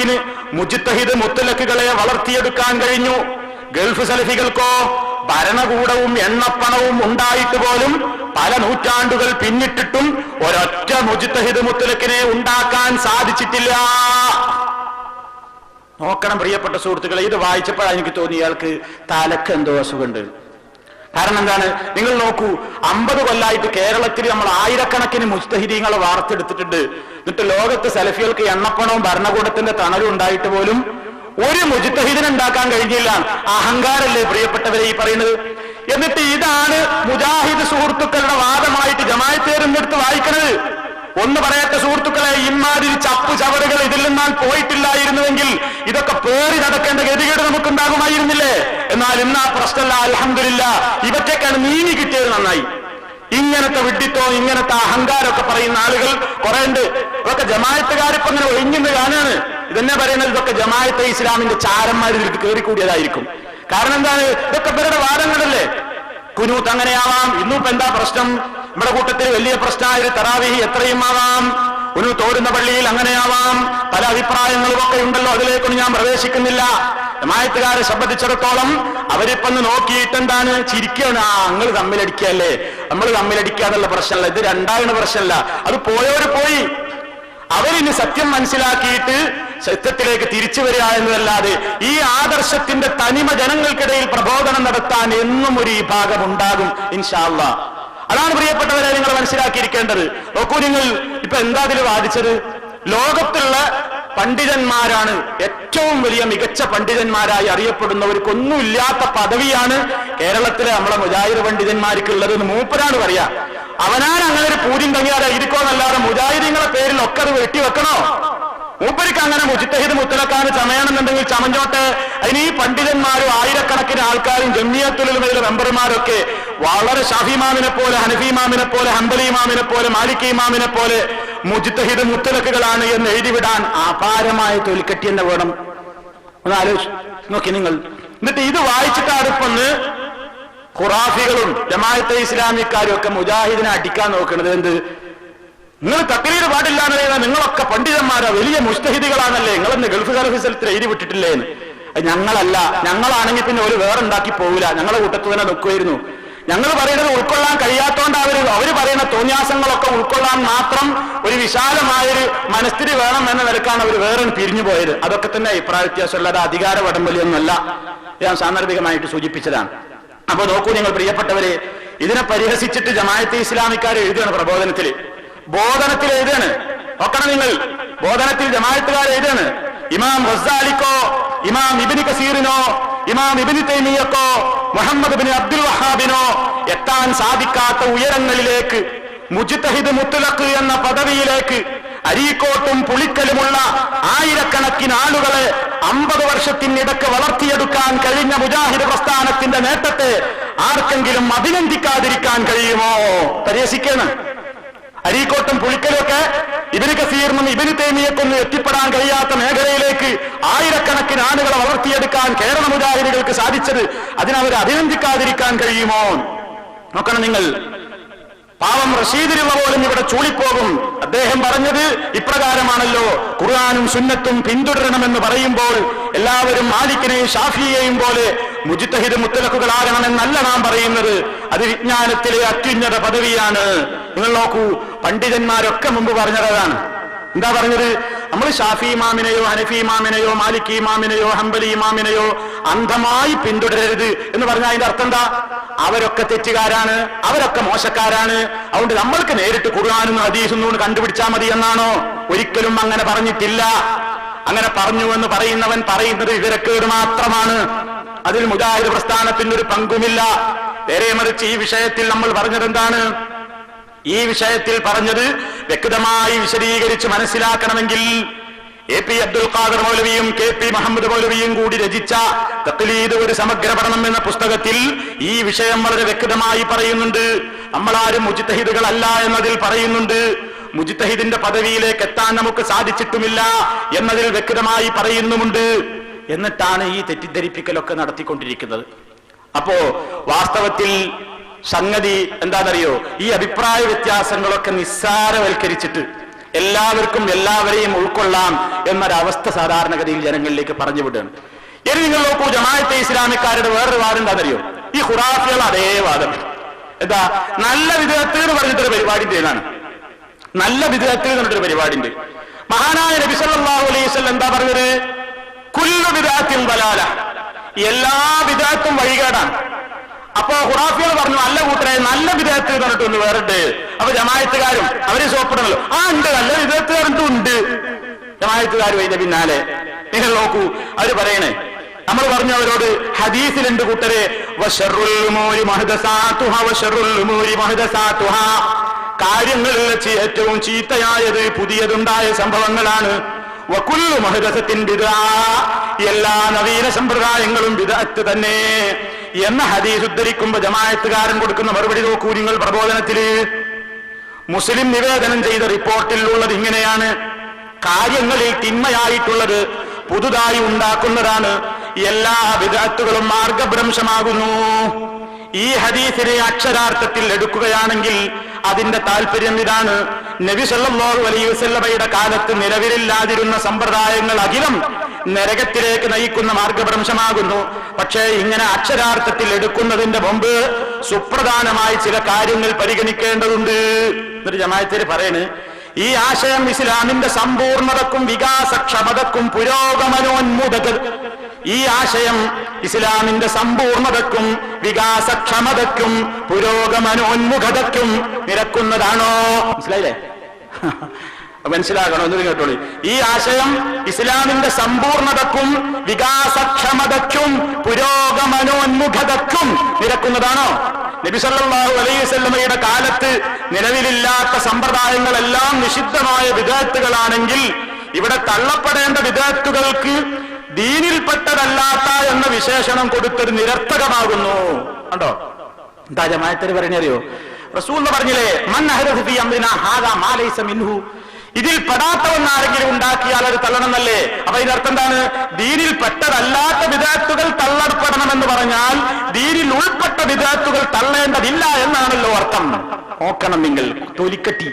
ജമാഅത്തിന് മുജ്തഹിദ് മുത്തലക്കുകളെ വളർത്തിയെടുക്കാൻ കഴിഞ്ഞു. ഗൾഫ് സലഫികൾക്കോ ഭരണകൂടവും എണ്ണപ്പണവും ഉണ്ടായിട്ട് പോലും പല നൂറ്റാണ്ടുകൾ പിന്നിട്ടിട്ടും ഒരൊറ്റ മുജ്തഹിദ് മുത്തലക്കിനെ ഉണ്ടാക്കാൻ സാധിച്ചിട്ടില്ല. നോക്കണം പ്രിയപ്പെട്ട സുഹൃത്തുക്കളെ, ഇത് വായിച്ചപ്പോഴാണ് എനിക്ക് തോന്നി ഇയാൾക്ക് തലക്ക് എന്തോ അസുഖമുണ്ട്. കാരണം എന്താണ്? നിങ്ങൾ നോക്കൂ, 50 കൊല്ലായിട്ട് കേരളത്തിൽ നമ്മൾ ആയിരക്കണക്കിന് മുജ്തഹിദീങ്ങളെ വാർത്തെടുത്തിട്ടുണ്ട്. എന്നിട്ട് ലോകത്ത് സലഫികൾക്ക് എണ്ണപ്പണവും ഭരണകൂടത്തിന്റെ തണലും ഉണ്ടായിട്ട് പോലും ഒരു മുജ്തഹിദിനെ ഉണ്ടാക്കാൻ കഴിഞ്ഞില്ല. അഹങ്കാരല്ലേ പ്രിയപ്പെട്ടവരെ ഈ പറയുന്നത്? എന്നിട്ട് ഇതാണ് മുജാഹിദ് സുഹൃത്തുക്കളുടെ വാദമായിട്ട് ജമാഅത്തേരെടുത്ത് വായിക്കണത്. ഒന്ന് പറയട്ടെ സുഹൃത്തുക്കളെ, ഇമാതിരി ചപ്പു ചവറുകൾ ഇതിൽ നിന്നാൽ പോയിട്ടില്ലായിരുന്നുവെങ്കിൽ ഇതൊക്കെ പേറി നടക്കേണ്ട ഗതികേട് നമുക്കുണ്ടാകുമായിരുന്നില്ലേ? എന്നാൽ ഇന്ന് ആ പ്രശ്നമല്ല. അൽഹംദുലില്ലാഹ്, ഇവറ്റേക്കാണ് നീങ്ങി കിട്ടിയത്. നന്നായി. ഇങ്ങനത്തെ വിഡ്ഢിത്തോ ഇങ്ങനത്തെ അഹങ്കാരമൊക്കെ പറയുന്ന ആളുകൾ കുറെ ഉണ്ട്. ഇതൊക്കെ ജമാഅത്തുകാരിപ്പോ ഇങ്ങനെ ഒഴിഞ്ഞെന്ന് കാണാണ്. ഇതെന്നെ പറയുന്നത് ഇതൊക്കെ ജമാഅത്തെ ഇസ്ലാമിന്റെ ചാരന്മാർ ഇതിലേക്ക് കയറിക്കൂടിയതായിരിക്കും. കാരണം എന്താണ്? ഇതൊക്കെ ഇവരുടെ വാദങ്ങളല്ലേ. കുനൂത്ത് അങ്ങനെയാവാം. ഇന്നും ഇപ്പൊ എന്താ പ്രശ്നം? നമ്മുടെ കൂട്ടത്തിൽ വലിയ പ്രശ്നമായ തറാവീഹ് എത്രയും ആവാം. ഒരു തോരുന്ന പള്ളിയിൽ അങ്ങനെയാവാം. പല അഭിപ്രായങ്ങളും ഒക്കെ ഉണ്ടല്ലോ, അതിലേക്കൊന്നും ഞാൻ പ്രവേശിക്കുന്നില്ല. ജമാഅത്തുകാരെ സംബന്ധിച്ചിടത്തോളം അവരിപ്പൊന്ന് നോക്കിയിട്ട് എന്താണ് ചിരിക്കുകയാണ്. നിങ്ങൾ തമ്മിലടിക്കല്ലേ, നമ്മൾ തമ്മിലടിക്കാന്നുള്ള പ്രശ്നമല്ല, ഇത് രണ്ടാകുന്ന പ്രശ്നമല്ല. അത് പോയവര് പോയി. അവരിന് സത്യം മനസ്സിലാക്കിയിട്ട് സത്യത്തിലേക്ക് തിരിച്ചു വരിക എന്നതല്ലാതെ ഈ ആദർശത്തിന്റെ തനിമ ജനങ്ങൾക്കിടയിൽ പ്രബോധനം നടത്താൻ എന്നും ഒരു വിഭാഗം ഉണ്ടാകും ഇൻഷാ അല്ലാഹ്. അതാണ് പ്രിയപ്പെട്ടവരെ നിങ്ങൾ മനസ്സിലാക്കിയിരിക്കേണ്ടത്. നോക്കൂ, നിങ്ങൾ ഇപ്പൊ എന്താ അതിൽ വാദിച്ചത്? ലോകത്തുള്ള പണ്ഡിതന്മാരാണ് ഏറ്റവും വലിയ മികച്ച പണ്ഡിതന്മാരായി അറിയപ്പെടുന്നവർക്കൊന്നുമില്ലാത്ത പദവിയാണ് കേരളത്തിലെ നമ്മളെ മുജാഹിദ് പണ്ഡിതന്മാർക്കുള്ളത് എന്ന് മൂപ്പരാണ് പറയാ. അവനാണ് അങ്ങനെ ഒരു പൂര്യം തങ്ങിയാതെ ഇരിക്കോന്നല്ലാതെ മുജാഹിദീങ്ങളെ പേരിൽ ഒക്കെ അത് വെട്ടിവെക്കണോ? മൂപ്പർക്ക് അങ്ങനെ മുജ്തഹിദ് മുത്തലക്കാന് ചമയണമെന്നുണ്ടെങ്കിൽ ചമഞ്ഞോട്ടെ. അതിന് ഈ പണ്ഡിതന്മാരും ആയിരക്കണക്കിന് ആൾക്കാരും ജംഇയ്യത്തുൽ ഉലമയിലെ മെമ്പർമാരൊക്കെ വളരെ ഷാഫി ഇമാമിനെ പോലെ, ഹനഫി ഇമാമിനെ പോലെ, ഹംബലി ഇമാമിനെ പോലെ, മാലിക്കി ഇമാമിനെ പോലെ മുജ്തഹിദ് മുത്തലക്കുകളാണ് എന്ന് എഴുതിവിടാൻ അപാരമായ തൊലിക്കട്ടി തന്നെ വേണം. ഒന്ന് ആലോചിച്ച് നോക്കി നിങ്ങൾ. എന്നിട്ട് ഇത് വായിച്ചിട്ട് അടുപ്പൊന്ന് ഖുറാഫികളും ജമാഅത്തെ ഇസ്ലാമിക്കാരും ഒക്കെ മുജാഹിദിനെ അടിക്കാൻ നോക്കുന്നത് എന്ത്? നിങ്ങൾ തക്ലീർ പാടില്ല എന്ന് പറയുന്നത് നിങ്ങളൊക്കെ പണ്ഡിതന്മാരാ, വലിയ മുജ്തഹിദികളാണല്ലേ, നിങ്ങളെന്ന് ഗൾഫ് സർവീസിൽ എഴുതി വിട്ടിട്ടില്ലേ എന്ന്. ഞങ്ങളല്ല, ഞങ്ങളാണെങ്കിൽ പിന്നെ ഒരു വേറുണ്ടാക്കി പോവില്ല, ഞങ്ങളെ കൂട്ടത്തിൽ തന്നെ നിൽക്കുമായിരുന്നു. ഞങ്ങൾ പറയുന്നത് ഉൾക്കൊള്ളാൻ കഴിയാത്തോണ്ട് അവര് പറയുന്ന തോന്നിയാസങ്ങളൊക്കെ ഉൾക്കൊള്ളാൻ മാത്രം ഒരു വിശാലമായൊരു മനസ്ഥിതി വേണം എന്ന നിലക്കാണ് അവർ വേറെ പിരിഞ്ഞു പോയത്. അതൊക്കെ തന്നെ അഭിപ്രായ വ്യത്യാസമല്ലാതെ അധികാര വടംവലിയൊന്നുമല്ല. ഞാൻ സാന്ദർഭികമായിട്ട് സൂചിപ്പിച്ചതാണ്. അപ്പൊ നോക്കൂ നിങ്ങൾ പ്രിയപ്പെട്ടവരെ, ഇതിനെ പരിഹസിച്ചിട്ട് ജമാഅത്തെ ഇസ്ലാമിക്കാർ എഴുതുകയാണ് പ്രബോധനത്തിൽ. ബോധനത്തിൽ എഴുതാണ്. നോക്കണം നിങ്ങൾ, ബോധനത്തിൽ ജമാഅത്തുകാർ എഴുതാണ്. ഇമാം ഗസാലിക്കോ, ഇമാം ഇബ്നു കസീറിനോ, ഇമാം ഇബ്നു തൈമിയ്യക്കോ, മുഹമ്മദ് ബിൻ അബ്ദുൽ വഹാബിനോ എത്താൻ സാധിക്കാത്ത ഉയരങ്ങളിലേക്ക്, മുജ്തഹിദ് മുത്ലഖ് എന്ന പദവിയിലേക്ക് അരീക്കോട്ടും പുളിക്കലുമുള്ള ആയിരക്കണക്കിന് ആളുകളെ 50 വർഷത്തിനിടക്ക് വളർത്തിയെടുക്കാൻ കഴിഞ്ഞ മുജാഹിദ് പ്രസ്ഥാനത്തിന്റെ നേട്ടത്തെ ആർക്കെങ്കിലും അഭിനന്ദിക്കാതിരിക്കാൻ കഴിയുമോ? പരിഹസിക്കണം. അരീക്കോട്ടും പുളിക്കലൊക്കെ ഇബ്നു കസീറിനും ഇബ്നു തൈമിയ്യക്കൊന്നും എത്തിപ്പെടാൻ കഴിയാത്ത മേഖലയിലേക്ക് ആയിരക്കണക്കിന് ആളുകളെ വളർത്തിയെടുക്കാൻ കേരള മുജാഹിദുകൾക്ക് സാധിച്ചത് അതിനവർ അഭിനന്ദിക്കാതിരിക്കാൻ കഴിയുമോ? നോക്കണം നിങ്ങൾ. പാവം റഷീദിലുള്ള പോലും ഇവിടെ ചൂളിപ്പോകും. അദ്ദേഹം പറഞ്ഞത് ഇപ്രകാരമാണല്ലോ, ഖുർആനും സുന്നത്തും പിന്തുടരണമെന്ന് പറയുമ്പോൾ എല്ലാവരും മാലിക്കിനെയും ഷാഫിയെയും പോലെ മുജ്തഹിദ് മുത്തലഖുകളാകണമെന്നല്ല നാം പറയുന്നത്. അത് വിജ്ഞാനത്തിലെ അത്യുന്നത പദവിയാണ്. നിങ്ങൾ നോക്കൂ, പണ്ഡിതന്മാരൊക്കെ മുമ്പ് പറഞ്ഞതാണ്. എന്താ പറഞ്ഞത്? നമ്മൾ ഷാഫി ഇമാമിനെയോ ഹനഫി ഇമാമിനെയോ മാലിക്കി ഇമാമിനെയോ ഹംബലി ഇമാമിനെയോ അന്ധമായി പിന്തുടരരുത് എന്ന് പറഞ്ഞാൽ അതിന്റെ അർത്ഥം എന്താ? അവരൊക്കെ തെറ്റുകാരാണ്, അവരൊക്കെ മോശക്കാരാണ്, അതുകൊണ്ട് നമ്മൾക്ക് നേരിട്ട് ഖുർആനും ഹദീസും കണ്ടുപിടിച്ചാൽ മതി എന്നാണോ? ഒരിക്കലും അങ്ങനെ പറഞ്ഞിട്ടില്ല. അങ്ങനെ പറഞ്ഞു എന്ന് പറയുന്നവൻ പറയുന്നത് വിവരക്കേട് മാത്രമാണ്. അതിൽ മുജാഹിദ് പ്രസ്ഥാനത്തിന് ഒരു പങ്കുമില്ല. നേരെ മറിച്ച് ഈ വിഷയത്തിൽ നമ്മൾ പറഞ്ഞത് എന്താണ്? ഈ വിഷയത്തിൽ പറഞ്ഞത് വ്യക്തമായി വിശദീകരിച്ച് മനസ്സിലാക്കണമെങ്കിൽ എ.പി. അബ്ദുൽ ഖാദർ മൗലവിയും കെ.പി. മുഹമ്മദ് മൗലവിയും കൂടി രചിച്ച തഖ്ലീദ് ഒരു സമഗ്ര പഠനം എന്ന പുസ്തകത്തിൽ ഈ വിഷയം വളരെ വ്യക്തമായി പറയുന്നുണ്ട്. നമ്മളാരും മുജ്തഹിദുകളല്ല എന്നതിൽ പറയുന്നുണ്ട്. മുജ്തഹിദിന്റെ പദവിയിലേക്ക് എത്താൻ നമുക്ക് സാധിച്ചിട്ടുമില്ല എന്നതിൽ വ്യക്തമായി പറയുന്നുമുണ്ട്. എന്നിട്ടാണ് ഈ തെറ്റിദ്ധരിപ്പിക്കലൊക്കെ നടത്തിക്കൊണ്ടിരിക്കുന്നത്. അപ്പോ വാസ്തവത്തിൽ സംഗതി എന്താണെന്നറിയോ? ഈ അഭിപ്രായ വ്യത്യാസങ്ങളൊക്കെ നിസ്സാരവൽക്കരിച്ചിട്ട് എല്ലാവർക്കും എല്ലാവരെയും ഉൾക്കൊള്ളാം എന്നൊരവസ്ഥ സാധാരണഗതിയിൽ ജനങ്ങളിലേക്ക് പറഞ്ഞു വിടുകയാണ്. ഇനി നിങ്ങൾ നോക്കൂ, ജമാഅത്തെ ഇസ്ലാമിക്കാരുടെ വേറൊരു വാദം എന്താണെന്നറിയോ? ഈ ഖുറാഫികൾ അതേ വാദം. എന്താ? നല്ല വിദഅത്ത് എന്ന് പറഞ്ഞിട്ടൊരു പരിപാടിന്റെ ഏതാണ്? നല്ല വിദഅത്ത് എന്ന് പറഞ്ഞിട്ടൊരു പരിപാടിന്റെ മഹാനായ നബി സല്ലല്ലാഹു അലൈഹി വസല്ലം എന്താ പറഞ്ഞത്? കുല്ലു ബിദ്അത്തിൻ ദലാല, എല്ലാ ബിദ്അത്തും വഴികേടാണ്. അപ്പോ ഖുറാഫികൾ പറഞ്ഞു, അല്ല കൂട്ടരെ, നല്ല ബിദ്അത്ത് എന്ന് പറഞ്ഞിട്ടൊന്ന് വേറുണ്ട്. അപ്പൊ ജമാഅത്തുകാരും അവര് സോപ്പിടണല്ലോ, ഉണ്ട്, നല്ല ബിദ്അത്ത് പറഞ്ഞിട്ടും ഉണ്ട്. ജമാഅത്തുകാരും അതിന്റെ പിന്നാലെ. നിങ്ങൾ നോക്കൂ, അവര് പറയണേ, നമ്മൾ പറഞ്ഞു അവരോട്, ഹദീസിലുണ്ട് കൂട്ടരെ, വശറുൽ ഉമൂരി മുഹ്ദസാതുഹാ വശറുൽ ഉമൂരി മുഹ്ദസാതുഹാ, കാര്യങ്ങളിൽ വെച്ച് ഏറ്റവും ചീത്തയായത് പുതിയതുണ്ടായ സംഭവങ്ങളാണ്. വകുല്ലു മുഹ്ദസത്തിൻ ബിദ്അ, എല്ലാ നവീന സമ്പ്രദായങ്ങളും ബിദ്അത്ത് തന്നെ എന്ന ഹദീസ് ഉദ്ധരിക്കുമ്പോ ജമാഅത്തുകാരൻ കൊടുക്കുന്ന മറുപടി നോക്കൂ നിങ്ങൾ. പ്രബോധനത്തില് മുസ്ലിം നിവേദനം ചെയ്ത റിപ്പോർട്ടിൽ ഉള്ളത് ഇങ്ങനെയാണ്: കാര്യങ്ങളിൽ തിന്മയായിട്ടുള്ളത് പുതുതായി ഉണ്ടാക്കുന്നതാണ്, എല്ലാ ബിദ്അത്തുകളും മാർഗഭ്രംശമാകുന്നു. ഈ ഹദീസിനെ അക്ഷരാർത്ഥത്തിൽ എടുക്കുകയാണെങ്കിൽ അതിന്റെ താല്പര്യം ഇതാണ്: നബി സല്ലല്ലാഹു അലൈഹി വസല്ലമയുടെ കാലത്ത് നിലവിലില്ലാതിരുന്ന സമ്പ്രദായങ്ങൾ അഖിലം നരകത്തിലേക്ക് നയിക്കുന്ന മാർഗഭ്രംശമാകുന്നു. പക്ഷേ ഇങ്ങനെ അക്ഷരാർത്ഥത്തിൽ എടുക്കുന്നതിന്റെ മുമ്പ് സുപ്രധാനമായി ചില കാര്യങ്ങൾ പരിഗണിക്കേണ്ടതുണ്ട്. എന്നൊരു ജമാഅത്തിൽ പറയണ്, ഈ ആശയം ഇസ്ലാമിന്റെ സമ്പൂർണതക്കും വികാസക്ഷമതക്കും ഈ ആശയം ഇസ്ലാമിന്റെ സമ്പൂർണതക്കും വികാസക്ഷമതക്കും പുരോഗമനോന്മുഖതയ്ക്കും നിരക്കുന്നതാണോ? മനസ്സിലായില്ലേ? മനസ്സിലാകണോ? എന്ന് കേട്ടോളി. ഈ ആശയം ഇസ്ലാമിന്റെ സമ്പൂർണതക്കും വികാസക്ഷമതയ്ക്കും പുരോഗമനോന്മുഖതയ്ക്കും നിരക്കുന്നതാണോ? നബി സല്ലല്ലാഹു അലൈഹി വസല്ലമയുടെ കാലത്ത് നിലവിലില്ലാത്ത സമ്പ്രദായങ്ങളെല്ലാം നിഷിദ്ധമായ ബിദ്അത്തുകളാണെങ്കിൽ ഇവിടെ തള്ളപ്പെടേണ്ട ബിദ്അത്തുകൾക്ക് ദീനിൽപ്പെട്ടതല്ലാത്ത എന്ന വിശേഷണം കൊടുത്തൊരു നിരർത്ഥകമാകുന്നു. കണ്ടോ എന്താ ജമാഅത്തിന് പറഞ്ഞറിയോ? റസൂൽ പറഞ്ഞില്ലേ, മൻ അഹദഥ ഫീ അംരിനാ ഹാദാ മാ ലൈസ മിൻഹു, ഇതിൽ പെടാത്തവന്നാരെങ്കിലും ഉണ്ടാക്കിയാൽ അത് തള്ളണമെന്നല്ലേ? അപ്പൊ ഇതിനർത്ഥം എന്താണ്? ദീനിൽ പെട്ടതല്ലാത്ത ബിദ്അത്തുകൾ തള്ളപ്പെടണമെന്ന് പറഞ്ഞാൽ ദീനിൽ ഉൾപ്പെട്ട ബിദ്അത്തുകൾ തള്ളേണ്ടതില്ല എന്നാണല്ലോ അർത്ഥം. നോക്കണം നിങ്ങൾ, തൊലിക്കട്ടി.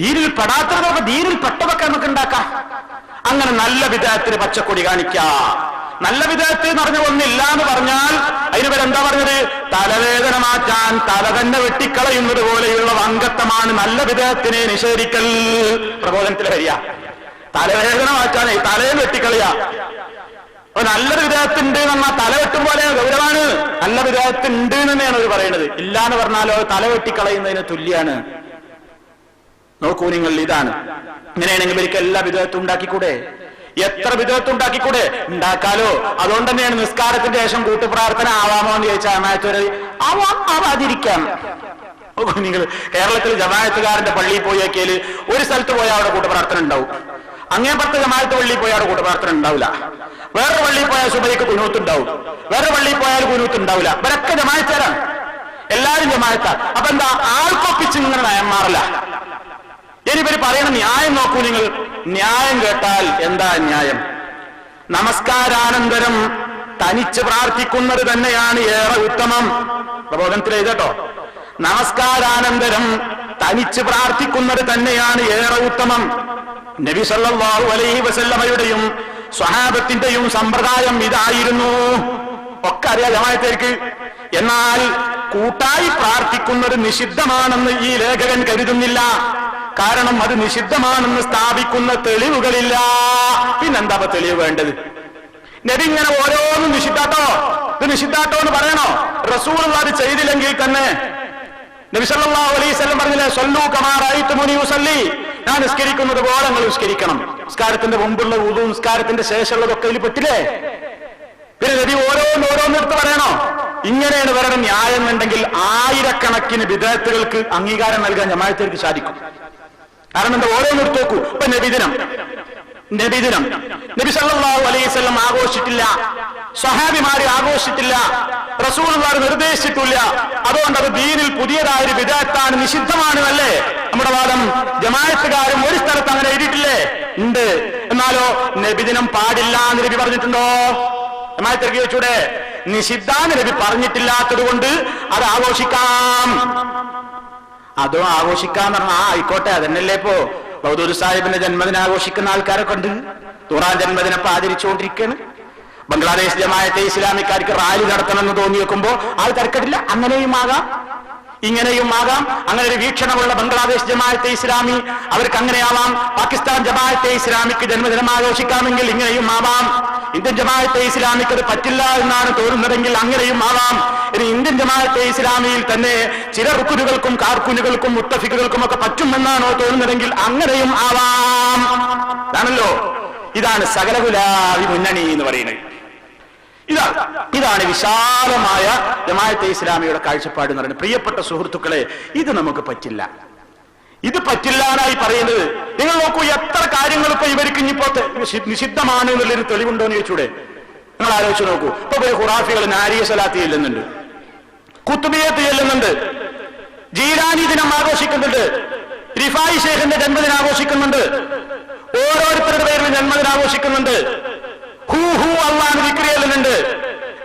ദീനിൽ പെടാത്തതൊക്കെ ദീനിൽ പെട്ടതൊക്കെ നമുക്ക് ഉണ്ടാക്കാം. അങ്ങനെ നല്ല ബിദ്അത്തിന് പച്ചക്കൊടി കാണിക്കാം. നല്ല ബിദ്അത്ത് എന്ന് പറഞ്ഞ ഒന്നില്ല എന്ന് പറഞ്ഞാൽ അതിന് പേരെന്താ പറഞ്ഞത്? തലവേദന മാറ്റാൻ തല തന്നെ വെട്ടിക്കളയുന്നത് പോലെയുള്ള അംഗത്വമാണ് നല്ല ബിദ്അത്തിനെ നിഷേധിക്കൽ. പ്രബോധനത്തിൽ വരിക, തലവേദന മാറ്റാനേ തലയും വെട്ടിക്കളയാ. അപ്പൊ നല്ലൊരു ബിദ്അത്തുണ്ട് എന്ന് പറഞ്ഞാൽ തല വെട്ടും പോലെ ഗൗരവമാണ്. നല്ല ബിദ്അത്തുണ്ട് എന്ന് തന്നെയാണ് അവർ പറയുന്നത്. ഇല്ല എന്ന് പറഞ്ഞാലോ തല വെട്ടിക്കളയുന്നതിന് തുല്യാണ്. നോക്കൂ നിങ്ങൾ, ഇതാണ്. ഇങ്ങനെയാണെങ്കിൽ ഇവർക്ക് എല്ലാ ബിദ്അത്തും ഉണ്ടാക്കിക്കൂടെ? എത്ര ബിദ്അത്ത് ഉണ്ടാക്കിക്കൂടെ? ഉണ്ടാക്കാലോ. അതുകൊണ്ട് തന്നെയാണ് നിസ്കാരത്തിന്റെ ശേഷം കൂട്ടുപ്രാർത്ഥന ആവാമോ എന്ന് ചോദിച്ചാൽ ആവാതിരിക്കാം. നിങ്ങൾ കേരളത്തിൽ ജമാഅത്തുകാരന്റെ പള്ളിയിൽ പോയി നോക്കിയാൽ ഒരു സ്ഥലത്ത് പോയാൽ അവിടെ കൂട്ടുപ്രാർത്ഥന ഉണ്ടാവും. അങ്ങേപ്പുറത്ത് ജമാഅത്ത് പള്ളിയിൽ പോയാൽ അവിടെ കൂട്ടുപ്രാർത്ഥന ഉണ്ടാവില്ല. വേറെ പള്ളിയിൽ പോയാൽ സുബഹിക്ക് കുനൂത്ത് ഉണ്ടാവും. വേറെ പള്ളിയിൽ പോയാൽ കുനൂത്ത് ഉണ്ടാവില്ല. ഇവരൊക്കെ ജമാഅത്തുകാരാണ്, എല്ലാവരും ജമാഅത്താണ്. അപ്പൊ എന്താ? ആൾക്കൊപ്പിച്ച് ഇങ്ങനെ നയം മാറില്ല. ഇനി ഇവര് പറയുന്ന ന്യായം നോക്കൂ നിങ്ങൾ. ന്യായം കേട്ടാൽ എന്താ ന്യായം? നമസ്കാരാനന്തരം തനിച്ച് പ്രാർത്ഥിക്കുന്നത് തന്നെയാണ് ഏറെ ഉത്തമം. പ്രബോധനത്തിൽ എഴുതട്ടോ, നമസ്കാരാനന്തരം തനിച്ച് പ്രാർത്ഥിക്കുന്നത് തന്നെയാണ് ഏറെ ഉത്തമം. നബി സല്ലല്ലാഹു അലൈഹി വസല്ലമയുടെയും സ്വഹാബത്തിന്റെയും സമ്പ്രദായം ഇതായിരുന്നു. ഒക്കെ അറിയാം ജമാഅത്തേക്ക്. എന്നാൽ കൂട്ടായി പ്രാർത്ഥിക്കുന്നത് നിഷിദ്ധമാണെന്ന് ഈ ലേഖകൻ കരുതുന്നില്ല. കാരണം അത് നിഷിദ്ധമാണെന്ന് സ്ഥാപിക്കുന്ന തെളിവുകളില്ല. പിന്നെന്താ തെളിവ് വേണ്ടത്? നബി ഇങ്ങനെ ഓരോന്നും നിഷിദ്ധാട്ടോ, ഇത് നിഷിദ്ധാട്ടോ എന്ന് പറയണോ? റസൂൽ അത് ചെയ്തില്ലെങ്കിൽ തന്നെ നബി സല്ലല്ലാഹു അലൈഹി വസല്ലം പറഞ്ഞില്ലേ, സല്ലൂ കമാ റഅയ്തുമുനി ഉസല്ലി, ഞാൻ നിസ്കരിക്കുന്നത് പോലെ നിങ്ങൾ നിസ്കരിക്കണം. നിസ്കാരത്തിന്റെ മുമ്പുള്ള വുദു, നിസ്കാരത്തിന്റെ ശേഷമുള്ളതൊക്കെ ഇതിൽ പെട്ടില്ലേ? പിന്നെ നബി ഓരോന്നെടുത്ത് പറയണോ? ഇങ്ങനെയാണ് വരണം ന്യായം എന്നുണ്ടെങ്കിൽ ആയിരക്കണക്കിന് ബിദ്അത്തുകൾക്ക് അംഗീകാരം നൽകാൻ ജമാഅത്തുകാർക്ക് സാധിക്കും. കാരണം എന്താ? ഓരോന്നെടുത്ത് നോക്കൂ. ഇപ്പൊ നബിദിനം നബി സല്ലല്ലാഹു അലൈഹി വസല്ലം ആഘോഷിച്ചിട്ടില്ല, സ്വഹാബിമാര് ആഘോഷിച്ചിട്ടില്ല, റസൂലുള്ളാഹി നിർദ്ദേശിച്ചിട്ടില്ല. അതുകൊണ്ട് അത് ദീനിൽ പുതിയതായൊരു ബിദ്അത്താണ്, നിഷിദ്ധമാണ് അല്ലേ നമ്മുടെ വാദം? ജമാഅത്തുകാരും ഒരു സ്ഥലത്ത് അങ്ങനെ എഴുതിയിട്ടില്ലേ? ഉണ്ട്. എന്നാലോ നബിദിനം പാടില്ല എന്ന് നബി പറഞ്ഞിട്ടുണ്ടോ? ജമാഅത്തുകാർക്ക് ചോദിച്ചൂടെ? നിഷിദ്ധാന്ന് നബി പറഞ്ഞിട്ടില്ലാത്തത് കൊണ്ട് അത് ആഘോഷിക്കാം. അതോ ആഘോഷിക്കാന്ന് പറഞ്ഞാൽ ആയിക്കോട്ടെ, അതന്നെയല്ലേ ഇപ്പോ ബൗദൂദ് സാഹിബിന്റെ ജന്മദിനം ആഘോഷിക്കുന്ന ആൾക്കാരൊക്കെ ഉണ്ട്. 100ാം ജന്മദിനപ്പം ആചരിച്ചുകൊണ്ടിരിക്കുകയാണ്. ബംഗ്ലാദേശ് ജമാഅത്തെ ഇസ്ലാമിക്കാർക്ക് റാലി നടത്തണമെന്ന് തോന്നി വെക്കുമ്പോൾ ആൾ തിരക്കിട്ടില്ല. അങ്ങനെയും ആകാം, ഇങ്ങനെയും ആകാം. അങ്ങനെ ഒരു വീക്ഷണമുള്ള ബംഗ്ലാദേശ് ജമാഅത്തെ ഇസ്ലാമി അവർക്ക് അങ്ങനെയാവാം. പാകിസ്ഥാൻ ജമാഅത്തെ ഇസ്ലാമിക്ക് ജന്മദിനം ആഘോഷിക്കാമെങ്കിൽ ഇങ്ങനെയും ആവാം. ഇന്ത്യൻ ജമാഅത്തെ ഇസ്ലാമിക്ക് അത് പറ്റില്ല എന്നാണ് തോന്നുന്നതെങ്കിൽ അങ്ങനെയും ആവാം. ഇനി ഇന്ത്യൻ ജമാഅത്തെ ഇസ്ലാമിയിൽ തന്നെ ചില റുക്കുനുകൾക്കും കാർക്കുനുകൾക്കും മുത്തഫിക്കുകൾക്കും ഒക്കെ പറ്റുമെന്നാണോ തോന്നുന്നതെങ്കിൽ അങ്ങനെയും ആവാം. ഇതാണല്ലോ, ഇതാണ് സകലകുലാവി മുന്നണി എന്ന് പറയുന്നത്. ഇതാണ് വിശാലമായ ജമാഅത്തെ ഇസ്ലാമിയുടെ കാഴ്ചപ്പാട് എന്ന് പറയുന്നത്. പ്രിയപ്പെട്ട സുഹൃത്തുക്കളെ, ഇത് നമുക്ക് പറ്റില്ല. ഇത് പറ്റില്ല എന്നായി പറയുന്നത്. നിങ്ങൾ നോക്കൂ, എത്ര കാര്യങ്ങൾ ഇപ്പൊ ഇവർക്ക് ഇനിയിപ്പോ നിഷിദ്ധമാണ് എന്നുള്ളൊരു തെളിവുണ്ടോ എന്ന് ചോദിച്ചൂടെ? നിങ്ങൾ ആലോചിച്ച് നോക്കൂ. ഇപ്പൊ ഖുറാഫികൾ നാരിയ സലാത്ത് ചെല്ലുന്നുണ്ട്, കുത്തുബിയത്ത് ചെല്ലുന്നുണ്ട്, ജീലാനി ദിനം ആഘോഷിക്കുന്നുണ്ട്, റിഫായി ഷേഖിന്റെ ജന്മദിനം ആഘോഷിക്കുന്നുണ്ട്, ഓരോരുത്തരുടെ പേരിൽ ജന്മദിനം ആഘോഷിക്കുന്നുണ്ട്, ഹൂ ഹൂ അള്ളാഹ് ദിക്ർ ചെല്ലുന്നുണ്ട്,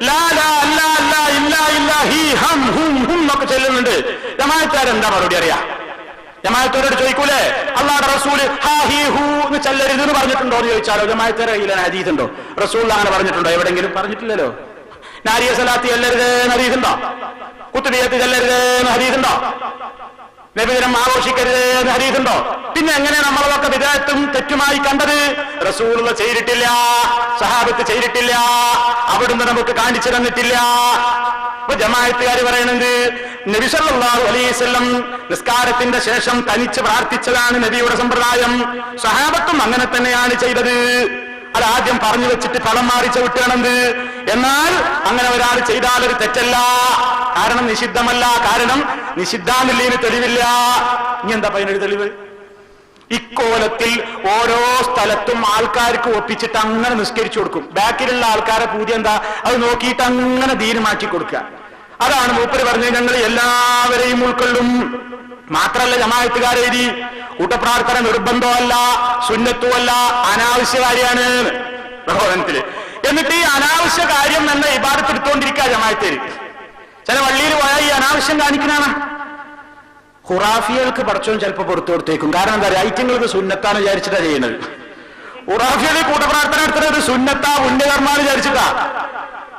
ലാ ലാ അല്ലാ അല്ലാ ഇല്ലാ ഇല്ലാ ഹി ഹം ഹും ഹും ഒക്കെ ചെല്ലുന്നുണ്ട്. ജമാഅത്തുകാരെന്താ മറുപടി അറിയാം? ജമാഅത്തുകാരോട് ചോദിക്കൂലേ, അള്ളാഹുടെ റസൂല് ഹാ ഹി ഹൂ എന്ന് ചെല്ലരുത് എന്ന് പറഞ്ഞിട്ടുണ്ടോ എന്ന് ചോദിച്ചാലോ? ജമാഅത്തുകാരെ കയ്യിലാണ് ഹദീസ് ഉണ്ടോ? റസൂൽ അങ്ങനെ പറഞ്ഞിട്ടുണ്ടോ? എവിടെങ്കിലും പറഞ്ഞിട്ടില്ലല്ലോ. നാരിയ സലാത്ത് ചെല്ലരുത് എന്ന് ഹദീസുണ്ടോ? കുത്തുബിയത്ത് ചെല്ലരുത് എന്ന് ഹദീസുണ്ടോ? നബിദിനം ആഘോഷിക്കരുത് എന്ന് ഹദീസുണ്ടോ? പിന്നെ എങ്ങനെ നമ്മളതൊക്കെ വിദഅത്തും തെറ്റുമായി കണ്ടത്? റസൂലുള്ള ചെയ്തിട്ടില്ല, സഹാബത്ത് ചെയ്തിട്ടില്ല, അവിടുന്ന് നമുക്ക് കാണിച്ചു തന്നിട്ടില്ല. അപ്പൊ ജമാഅത്തുകാർ പറയുന്നത് നബി സല്ലല്ലാഹു അലൈഹി വസല്ലം നിസ്കാരത്തിന്റെ ശേഷം തനിച്ച് പ്രാർത്ഥിച്ചതാണ് നബിയുടെ സമ്പ്രദായം. സഹാബത്തും അങ്ങനെ തന്നെയാണ് ചെയ്തത്. അത് ആദ്യം പറഞ്ഞു വെച്ചിട്ട് ഫലം മാറി ചവിട്ടണമെന്ന്. എന്നാൽ അങ്ങനെ ഒരാൾ ചെയ്താൽ ഒരു തെറ്റല്ല, കാരണം നിഷിദ്ധമല്ല. കാരണം നിഷിദ്ധാന്നില്ലേന് തെളിവില്ല. ഇനി എന്താ അതിനൊരു തെളിവ്? ഇക്കോലത്തിൽ ഓരോ സ്ഥലത്തും ആൾക്കാർക്ക് ഒപ്പിച്ചിട്ട് അങ്ങനെ നിസ്കരിച്ചു കൊടുക്കും. ബാക്കിലുള്ള ആൾക്കാരെ പൂജ എന്താ അത് നോക്കിയിട്ട് അങ്ങനെ ദീന് മാറ്റി കൊടുക്കുക. അതാണ് മൂപ്പര് പറഞ്ഞത്, ഞങ്ങൾ എല്ലാവരെയും ഉൾക്കൊള്ളും. മാത്രല്ല ജമാഅത്തുകാരെ എഴുതി കൂട്ടപ്രാർത്ഥന നിർബന്ധമല്ല, സുന്നത്തുമല്ല, അനാവശ്യ കാര്യമാണ് പ്രബോധനത്തില്. എന്നിട്ട് ഈ അനാവശ്യ കാര്യം എന്ന ഇബാദത്ത് എടുത്തുകൊണ്ടിരിക്കുക ജമാഅത്തിൽ. ചില വള്ളിയിൽ പോയാൽ ഈ അനാവശ്യം കാണിക്കുന്നതാണ്. ഖുറാഫികൾക്ക് പടച്ചോൻ ചിലപ്പോൾ പുറത്തു കൊടുത്തേക്കും. കാരണം എന്താ പറയുക, ഐറ്റങ്ങൾക്ക് സുന്നത്താണ് വിചാരിച്ചിട്ടാണ് ചെയ്യുന്നത്. ഖുറാഫികളിൽ കൂട്ടപ്രാർത്ഥന എടുത്തത് സുന്നത്താ പുണ്യകർമാന്ന് വിചാരിച്ചിട്ടാ.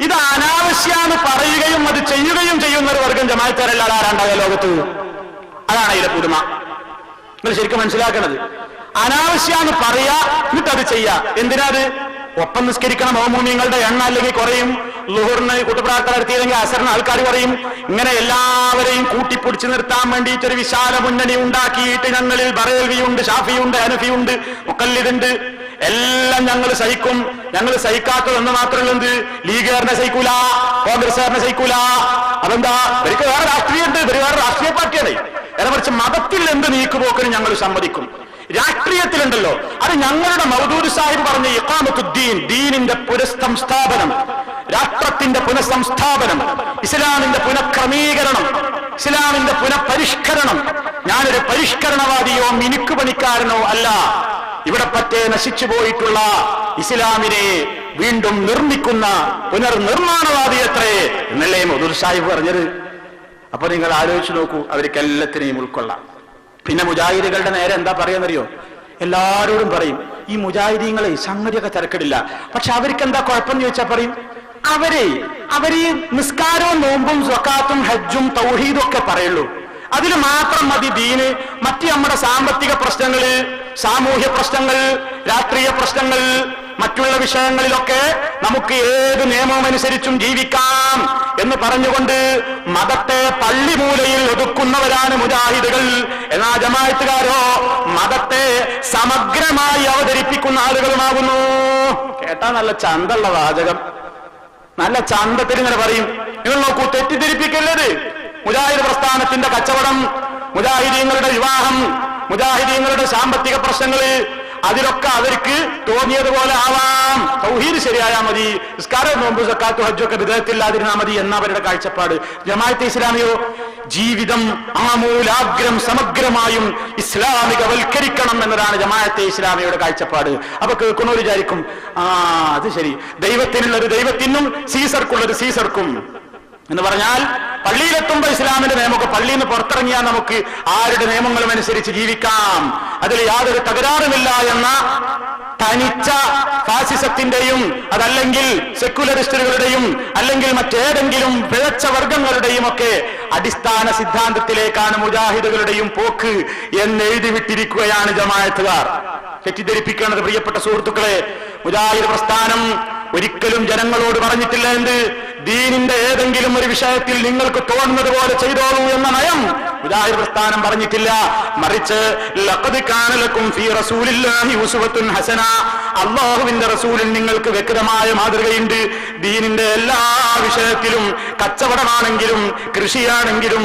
ഇത് അനാവശ്യാന്ന് പറയുകയും അത് ചെയ്യുകയും ചെയ്യുന്ന ഒരു വർഗം ജമാഅത്തുകാരല്ലാതെ ആരാണ്ടാകുക ലോകത്ത്? അതാണ് അതിലെ പുതുമ. നിങ്ങൾ ശരിക്കും മനസ്സിലാക്കണത്. അനാവശ്യാന്ന് പറയാ, എന്നിട്ട് അത് ചെയ്യാ. എന്തിനാത്? ഒപ്പം നിസ്കരിക്കണം, മൗമൂമിങ്ങളുടെ എണ്ണം അല്ലെങ്കിൽ കുറയും. ളുഹറിന് കൂട്ടുപ്രാർത്ഥന നടത്തിയില്ലെങ്കിൽ അസറിന് ആൾക്കാർ പറയും. ഇങ്ങനെ എല്ലാവരെയും കൂട്ടിപ്പൊടിച്ച് നിർത്താൻ വേണ്ടിയിട്ടൊരു വിശാല മുന്നണി ഉണ്ടാക്കിയിട്ട് ഞങ്ങളിൽ ബറേൽവിയുണ്ട്, ഷാഫിയുണ്ട്, ഹനഫിയുണ്ട്, മുഖല്ലിദുണ്ട്, എല്ലാം ഞങ്ങൾ സഹിക്കും. ഞങ്ങൾ സഹിക്കാത്തതെന്ന് മാത്രമല്ല, എന്ത് ലീഗുകാരനെ സഹിക്കൂല, കോൺഗ്രസ്സുകാരനെ സഹിക്കൂല. അതെന്താ? ഇവർക്ക് വേറെ രാഷ്ട്രീയമുണ്ട്, ഇവർ വേറെ രാഷ്ട്രീയ പാർട്ടിയാണ്. നേരെ മറിച്ച് മതത്തിൽ എന്ത് നീക്കുപോക്കിന് ഞങ്ങൾ സമ്മതിക്കും. രാഷ്ട്രീയത്തിലുണ്ടല്ലോ, അത് ഞങ്ങളുടെ മൗദൂദ് സാഹിബ് പറഞ്ഞ ഇഖാമത്തുദ്ദീൻ, ദീനിന്റെ പുനഃസംസ്ഥാപനം, രാഷ്ട്രത്തിന്റെ പുനഃസംസ്ഥാപനം, ഇസ്ലാമിന്റെ പുനഃക്രമീകരണം, ഇസ്ലാമിന്റെ പുനഃപരിഷ്കരണം. ഞാനൊരു പരിഷ്കരണവാദിയോ മിനുക്ക് പണിക്കാരനോ അല്ല. ഇവിടെ പറ്റേ നശിച്ചു പോയിട്ടുള്ള ഇസ്ലാമിനെ വീണ്ടും നിർമ്മിക്കുന്ന പുനർനിർമ്മാണവാദി എത്രേ എന്നല്ലേ മൗദൂദ് സാഹിബ് പറഞ്ഞത്. അപ്പൊ നിങ്ങൾ ആലോചിച്ച് നോക്കൂ, അവർക്ക് എല്ലാത്തിനെയും ഉൾക്കൊള്ളാം. പിന്നെ മുജാഹിദുകളുടെ നേരെ എന്താ പറയാന്നറിയോ? എല്ലാരോടും പറയും, ഈ മുജാഹിദീങ്ങളെ സംഗതിയൊക്കെ തിരക്കിടില്ല, പക്ഷെ അവർക്ക് എന്താ കുഴപ്പമെന്ന് ചോദിച്ചാൽ പറയും, അവര് നിസ്കാരവും നോമ്പും സക്കാത്തും ഹജ്ജും തൗഹീദും ഒക്കെ പറയുള്ളൂ, അതിൽ മാത്രം മതി ദീന്. മറ്റ് നമ്മുടെ സാമ്പത്തിക പ്രശ്നങ്ങള്, സാമൂഹ്യ പ്രശ്നങ്ങൾ, രാഷ്ട്രീയ പ്രശ്നങ്ങൾ, മറ്റുള്ള വിഷയങ്ങളിലൊക്കെ നമുക്ക് ഏത് നിയമവും അനുസരിച്ചും ജീവിക്കാം എന്ന് പറഞ്ഞുകൊണ്ട് മതത്തെ പള്ളിമൂലയിൽ ഒതുക്കുന്നവരാണ് മുജാഹിദുകൾ. എന്നാൽ ജമാഅത്തുകാരോ മതത്തെ സമഗ്രമായി അവതരിപ്പിക്കുന്ന ആളുകളുമാകുന്നു. കേട്ടാ നല്ല ചന്തള്ള വാചകം, നല്ല ചന്തത്തിൽ ഇങ്ങനെ പറയും. നിങ്ങൾ നോക്കൂ, തെറ്റിദ്ധരിപ്പിക്കല്ലത്. മുജാഹിദ് പ്രസ്ഥാനത്തിന്റെ കച്ചവടം, മുജാഹിദീങ്ങളുടെ വിവാഹം, മുജാഹിദീങ്ങളുടെ സാമ്പത്തിക പ്രശ്നങ്ങള്, അതിലൊക്കെ അവർക്ക് തോന്നിയതുപോലെ ആവാം. തൗഹീദ് ശരിയായാൽ മതി, നിസ്കാരം നോമ്പ് സക്കാത്ത് ഹജ്ജൊക്കെ വിധത്തില്ലാതിരുന്നാൽ മതി എന്ന അവരുടെ കാഴ്ചപ്പാട്. ജമാഅത്തെ ഇസ്ലാമിയോ ജീവിതം ആമൂലാഗ്രം സമഗ്രമായും ഇസ്ലാമികവൽക്കരിക്കണം എന്നതാണ് ജമാഅത്തെ ഇസ്ലാമിയുടെ കാഴ്ചപ്പാട്. അപ്പൊ കേൾക്കുന്നവർ വിചാരിക്കും, അത് ശരി, ദൈവത്തിനുള്ളത് ദൈവത്തിനും സീസർക്കുള്ളത് സീസർക്കും എന്ന് പറഞ്ഞാൽ പള്ളിയിലെത്തുമ്പോ ഇസ്ലാമിന്റെ നിയമമൊക്കെ പള്ളിയിൽ നിന്ന് പുറത്തിറങ്ങിയാൽ നമുക്ക് ആരുടെ നിയമങ്ങളും അനുസരിച്ച് ജീവിക്കാം, അതിൽ യാതൊരു തകരാറുമില്ല എന്ന തനിച്ച ഫാസിസത്തിന്റെയും അതല്ലെങ്കിൽ സെക്യുലറിസ്റ്റുകളുടെയും അല്ലെങ്കിൽ മറ്റേതെങ്കിലും പിഴച്ച വർഗങ്ങളുടെയും ഒക്കെ അടിസ്ഥാന സിദ്ധാന്തത്തിലേക്കാണ് മുജാഹിദുകളുടെയും പോക്ക് എന്ന് എഴുതി വിട്ടിരിക്കുകയാണ് ജമാഅത്തുകാർ. തെറ്റിദ്ധരിപ്പിക്കേണ്ടത് പ്രിയപ്പെട്ട സുഹൃത്തുക്കളെ, മുജാഹിദ് പ്രസ്ഥാനം ഒരിക്കലും ജനങ്ങളോട് പറഞ്ഞിട്ടില്ല എന്ത് ദീനിന്റെ ഏതെങ്കിലും ഒരു വിഷയത്തിൽ നിങ്ങൾക്ക് തോന്നുന്നത് പോലെ ചെയ്തോളൂ എന്ന നയം മുജാഹിദ് പ്രസ്ഥാനം പറഞ്ഞിട്ടില്ല. മറിച്ച് ലഖദ് കാന ലക്കും ഫീ റസൂലില്ലാഹി ഉസ്വത്തുൻ ഹസന, അല്ലാഹുവിന്റെ റസൂലിൽ നിങ്ങൾക്ക് വ്യക്തമായ മാതൃകയുണ്ട്. ദീനിന്റെ എല്ലാ വിഷയത്തിലും, കച്ചവടമാണെങ്കിലും കൃഷിയാണെങ്കിലും